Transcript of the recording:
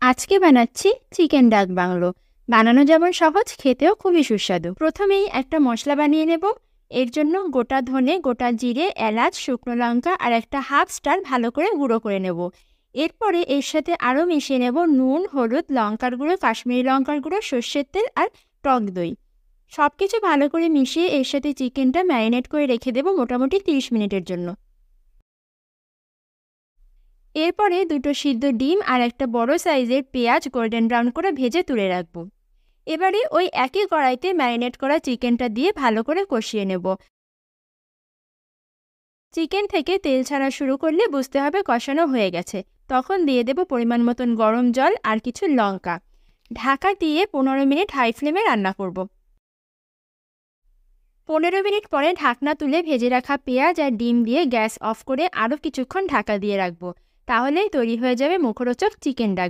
আজকে বানাচ্ছি চিকেন ডাক বাংলো। বানানো যেমন সহজ, খেতেও খুবই সুস্বাদু। প্রথমেই একটা মশলা বানিয়ে নেব। এর জন্য গোটা ধনে, গোটা জিরে, এলাচ, শুকনো লঙ্কা আর একটা হাফ স্টার ভালো করে গুঁড়ো করে নেব। এরপরে এর সাথে আরও মিশিয়ে নেব নুন, হলুদ, লঙ্কার গুঁড়ো, কাশ্মীরি লঙ্কার গুঁড়ো, সর্ষের তেল আর টক দই। সব কিছু ভালো করে মিশিয়ে এর সাথে চিকেনটা ম্যারিনেট করে রেখে দেব মোটামুটি 30 মিনিটের জন্য। এরপরে দুটো সিদ্ধ ডিম আর একটা বড় সাইজের পেঁয়াজ গোল্ডেন ব্রাউন করে ভেজে তুলে রাখবো। এবারে ওই একই কড়াইতে ম্যারিনেট করা চিকেনটা দিয়ে ভালো করে কষিয়ে নেব। চিকেন থেকে তেল ছাড়া শুরু করলে বুঝতে হবে কষানো হয়ে গেছে। তখন দিয়ে দেব পরিমাণ মতন গরম জল আর কিছু লঙ্কা। ঢাকা দিয়ে 15 মিনিট হাই ফ্লেমে রান্না করব। 15 মিনিট পরে ঢাকনা তুলে ভেজে রাখা পেঁয়াজ আর ডিম দিয়ে গ্যাস অফ করে আরও কিছুক্ষণ ঢাকা দিয়ে রাখবো। তাহলেই তৈরি হয়ে যাবে মুখরোচক চিকেন ডাক।